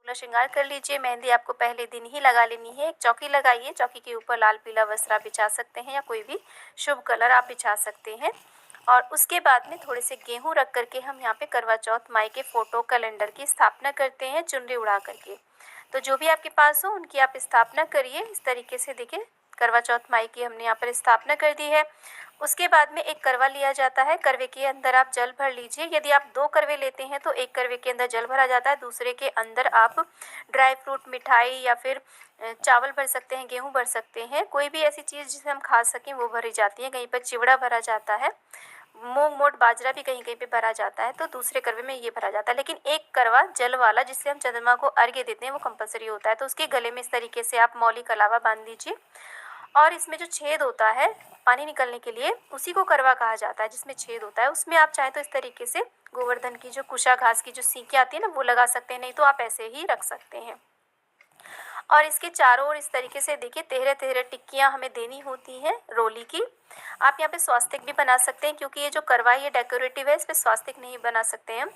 सोलह श्रृंगार कर लीजिए। मेहंदी आपको पहले दिन ही लगा लेनी है। एक चौकी लगाइए, चौकी के ऊपर लाल पीला वस्त्र आप बिछा सकते हैं या कोई भी शुभ कलर आप बिछा सकते हैं। और उसके बाद में थोड़े से गेहूं रख करके हम यहाँ पे करवा चौथ माई के फोटो कैलेंडर की स्थापना करते हैं चुनरी उड़ा करके। तो जो भी आपके पास हो उनकी आप स्थापना करिए। इस तरीके से देखिए करवा चौथ माई की हमने यहाँ पर स्थापना कर दी है। उसके बाद में एक करवा लिया जाता है, करवे के अंदर आप जल भर लीजिए। यदि आप 2 करवे लेते हैं तो एक करवे के अंदर जल भरा जाता है, दूसरे के अंदर आप ड्राई फ्रूट, मिठाई या फिर चावल भर सकते हैं, गेहूं भर सकते हैं, कोई भी ऐसी चीज़ जिसे हम खा सकें वो भरी जाती है। कहीं पर चिवड़ा भरा जाता है, मूंग मोट बाजरा भी कहीं कहीं पे भरा जाता है, तो दूसरे करवे में ये भरा जाता है। लेकिन एक करवा जल वाला जिससे हम चंद्रमा को अर्घ्य देते हैं वो कंपलसरी होता है। तो उसके गले में इस तरीके से आप मौली कलावा बांध दीजिए और इसमें जो छेद होता है पानी निकलने के लिए उसी को करवा कहा जाता है। जिसमें छेद होता है उसमें आप चाहें तो इस तरीके से गोवर्धन की जो कुशा घास की जो सीखें आती है ना वो लगा सकते हैं, नहीं तो आप ऐसे ही रख सकते हैं। और इसके चारों ओर इस तरीके से देखिए 13-13 टिक्कियाँ हमें देनी होती हैं रोली की। आप यहाँ पे स्वास्तिक भी बना सकते हैं, क्योंकि ये जो करवा ये डेकोरेटिव है, इस पर स्वास्तिक नहीं बना सकते हैं,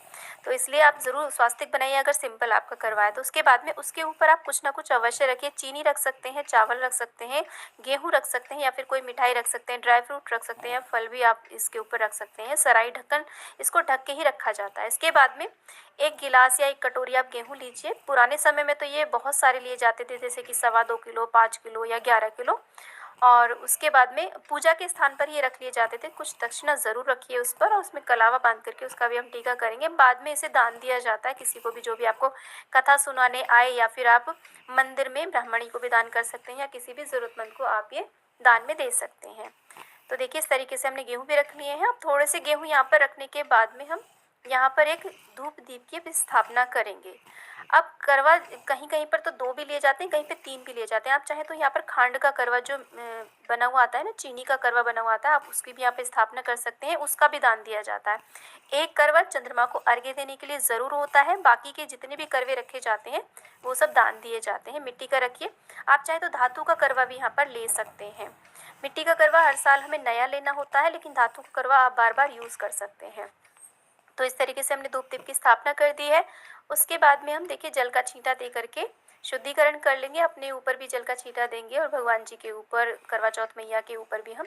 तो इसलिए आप ज़रूर स्वास्तिक बनाइए अगर सिंपल आपका करवा है तो। उसके बाद में उसके ऊपर आप कुछ ना कुछ अवश्य रखिए। चीनी रख सकते हैं, चावल रख सकते हैं, गेहूँ रख सकते हैं या फिर कोई मिठाई रख सकते हैं, ड्राई फ्रूट रख सकते हैं, फल भी आप इसके ऊपर रख सकते हैं। सराई ढक्कन इसको ढक के ही रखा जाता है। इसके बाद में एक गिलास या एक कटोरी आप गेहूँ लीजिए। पुराने समय में तो ये बहुत सारे लिए जाते थे, जैसे कि 2.25 किलो, 5 किलो या 11 किलो। और उसके बाद में पूजा के स्थान पर ये रख लिए जाते थे। कुछ दक्षिणा ज़रूर रखिए उस पर, और उसमें कलावा बांध करके उसका भी हम टीका करेंगे। बाद में इसे दान दिया जाता है किसी को भी, जो भी आपको कथा सुनाने आए, या फिर आप मंदिर में ब्राह्मणी को भी दान कर सकते हैं या किसी भी ज़रूरतमंद को आप ये दान में दे सकते हैं। तो देखिए इस तरीके से हमने गेहूँ भी रख लिए हैं। अब थोड़े से गेहूँ यहाँ पर रखने के बाद में हम यहाँ पर एक धूप दीप की भी स्थापना करेंगे। अब करवा कहीं कहीं पर तो 2 भी लिए जाते हैं, कहीं पे 3 भी लिए जाते हैं। आप चाहें तो यहाँ पर खांड का करवा जो बना हुआ आता है ना, चीनी का करवा बना हुआ आता है, आप उसकी भी यहाँ पे स्थापना कर सकते हैं, उसका भी दान दिया जाता है। एक करवा चंद्रमा को अर्घ्य देने के लिए ज़रूर होता है, बाकी के जितने भी करवे रखे जाते हैं वो सब दान दिए जाते हैं। मिट्टी का रखिए, आप चाहें तो धातु का करवा भी यहाँ पर ले सकते हैं। मिट्टी का करवा हर साल हमें नया लेना होता है, लेकिन धातु का करवा आप बार बार यूज़ कर सकते हैं। तो इस तरीके से हमने धूप दीप की स्थापना कर दी है। उसके बाद में हम देखिए जल का छींटा दे करके शुद्धिकरण कर लेंगे। अपने ऊपर भी जल का छींटा देंगे और भगवान जी के ऊपर, करवा चौथ मैया के ऊपर भी हम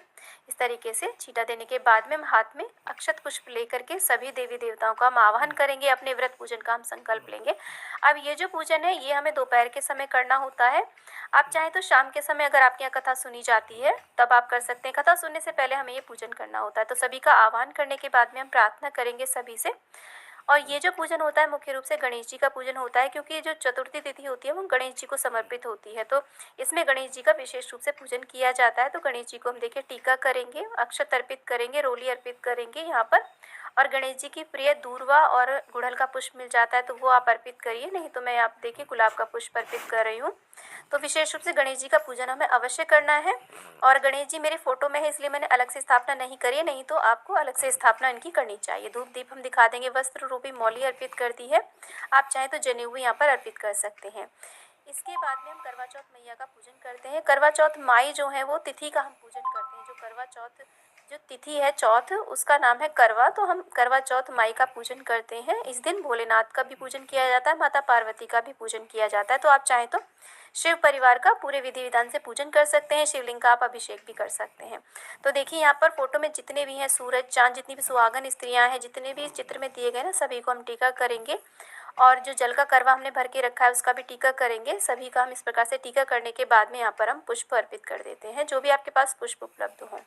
इस तरीके से छींटा देने के बाद में हम हाथ में अक्षत पुष्प लेकर के सभी देवी देवताओं का हम आवाहन करेंगे। अपने व्रत पूजन का हम संकल्प लेंगे। अब ये जो पूजन है ये हमें दोपहर के समय करना होता है। आप चाहें तो शाम के समय अगर आपके यहाँ कथा सुनी जाती है तब आप कर सकते हैं। कथा सुनने से पहले हमें ये पूजन करना होता है। तो सभी का आह्वान करने के बाद में हम प्रार्थना करेंगे सभी से। और ये जो पूजन होता है मुख्य रूप से गणेश जी का पूजन होता है, क्योंकि जो चतुर्थी तिथि होती है वो गणेश जी को समर्पित होती है। तो इसमें गणेश जी का विशेष रूप से पूजन किया जाता है। तो गणेश जी को हम देखिए टीका करेंगे, अक्षत अर्पित करेंगे, रोली अर्पित करेंगे यहाँ पर। और गणेश जी की प्रिय दूर्वा और गुड़हल का पुष्प मिल जाता है तो वो आप अर्पित करिए, नहीं तो मैं आप देखिए गुलाब का पुष्प अर्पित कर रही हूँ। तो विशेष रूप से गणेश जी का पूजन हमें अवश्य करना है। और गणेश जी मेरे फोटो में है इसलिए मैंने अलग से स्थापना नहीं करी है, नहीं तो आपको अलग से स्थापना इनकी करनी चाहिए। धूप दीप हम दिखा देंगे, वस्त्र रूपी मौली अर्पित कर दी है। आप चाहें तो जनेऊ भी यहाँ पर अर्पित कर सकते हैं। इसके बाद में हम करवा चौथ मैया का पूजन करते हैं। करवा चौथ माई जो है वो तिथि का हम पूजन करते हैं। जो करवा चौथ जो तिथि है चौथ, उसका नाम है करवा, तो हम करवा चौथ माई का पूजन करते हैं। इस दिन भोलेनाथ का भी पूजन किया जाता है, माता पार्वती का भी पूजन किया जाता है। तो आप चाहें तो शिव परिवार का पूरे विधि विधान से पूजन कर सकते हैं। शिवलिंग का आप अभिषेक भी कर सकते हैं। तो देखिए यहाँ पर फोटो में जितने भी हैं सूरज चांद, जितनी भी सुहागन स्त्रियां हैं, जितने भी इस चित्र में दिए गए ना, सभी को हम टीका करेंगे। और जो जल का करवा हमने भर के रखा है उसका भी टीका करेंगे। सभी का हम इस प्रकार से टीका करने के बाद में यहाँ पर हम पुष्प अर्पित कर देते हैं, जो भी आपके पास पुष्प उपलब्ध हो।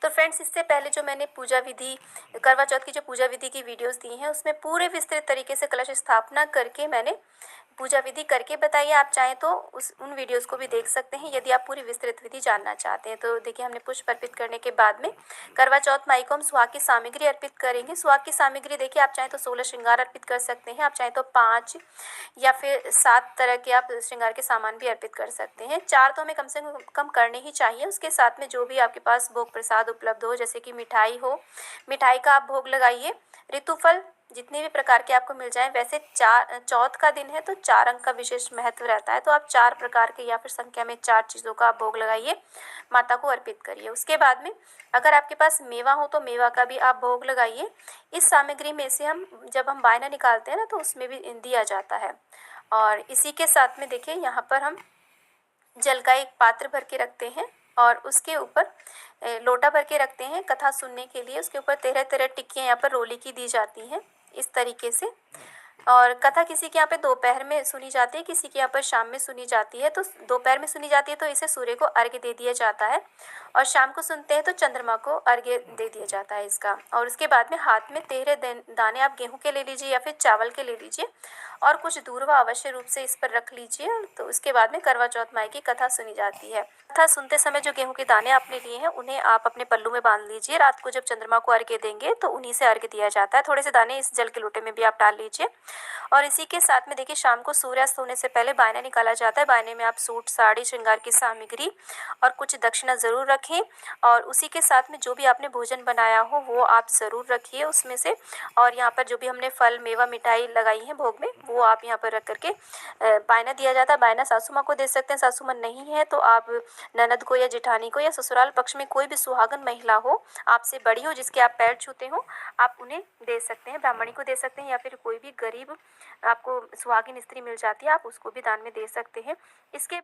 तो फ्रेंड्स, इससे पहले जो मैंने पूजा विधि, करवा चौथ की जो पूजा विधि की वीडियोस दी हैं उसमें पूरे विस्तृत तरीके से कलश स्थापना करके मैंने पूजा विधि करके बताइए। आप चाहें तो उन वीडियोस को भी देख सकते हैं यदि आप पूरी विस्तृत विधि जानना चाहते हैं। तो देखिए हमने पुष्प अर्पित करने के बाद में करवा चौथ माई को हम सुहाग की सामग्री अर्पित करेंगे। सुहाग की सामग्री देखिए आप चाहें तो 16 श्रृंगार अर्पित कर सकते हैं, आप चाहें तो 5 या फिर 7 तरह के आप श्रृंगार के सामान भी अर्पित कर सकते हैं। 4 तो हमें कम से कम करने ही चाहिए। उसके साथ में जो भी आपके पास भोग प्रसाद उपलब्ध हो, जैसे कि मिठाई हो, मिठाई का आप भोग लगाइए। ऋतुफल जितने भी प्रकार के आपको मिल जाएं। वैसे चौथ का दिन है तो 4 अंक का विशेष महत्व रहता है, तो आप 4 प्रकार के या फिर संख्या में 4 चीज़ों का आप भोग लगाइए, माता को अर्पित करिए। उसके बाद में अगर आपके पास मेवा हो तो मेवा का भी आप भोग लगाइए। इस सामग्री में से हम जब हम बायना निकालते हैं ना तो उसमें भी दिया जाता है। और इसी के साथ में देखिए यहाँ पर हम जल का एक पात्र भर के रखते हैं और उसके ऊपर लोटा भर के रखते हैं कथा सुनने के लिए। उसके ऊपर 13-13 टिक्कियाँ यहाँ पर रोली की दी जाती हैं इस तरीके से। और कथा किसी के यहाँ पे दोपहर में सुनी जाती है, किसी के यहाँ पर शाम में सुनी जाती है। तो दोपहर में सुनी जाती है तो इसे सूर्य को अर्घ्य दे दिया जाता है, और शाम को सुनते हैं तो चंद्रमा को अर्घ्य दे दिया जाता है इसका। और उसके बाद में हाथ में 13 दाने आप गेहूं के ले लीजिए या फिर चावल के ले लीजिए, और कुछ दूर्वा अवश्य रूप से इस पर रख लीजिए। तो उसके बाद में करवा चौथ माई की कथा सुनी जाती है। कथा सुनते समय जो गेहूं के दाने आपने लिए हैं उन्हें आप अपने पल्लू में बांध लीजिए। रात को जब चंद्रमा को अर्घ्य देंगे तो उन्हीं से अर्घ्य दिया जाता है। थोड़े से दाने इस जल के लोटे में भी आप डाल लीजिए। और इसी के साथ में देखिए शाम को सूर्यास्त होने से पहले बायना निकाला जाता है। बायने में आप सूट, साड़ी, श्रृंगार की सामग्री और कुछ दक्षिणा ज़रूर रखें। और उसी के साथ में जो भी आपने भोजन बनाया हो वो आप ज़रूर रखिए उसमें से। और यहाँ पर जो भी हमने फल, मेवा, मिठाई लगाई है भोग में वो आप यहाँ पर रख करके बायना दिया जाता है। बायना सासू माँ को दे सकते हैं, सासू माँ नहीं है तो आप ननद को या जेठानी को या ससुराल पक्ष में कोई भी सुहागन महिला हो, आपसे बड़ी हो, जिसके आप पैर छूते हो, आप उन्हें दे सकते हैं। ब्राह्मणी को दे सकते हैं या फिर कोई भी गरीब आपको सुहागिन स्त्री मिल जाती है आप उसको भी दान में दे सकते हैं। इसके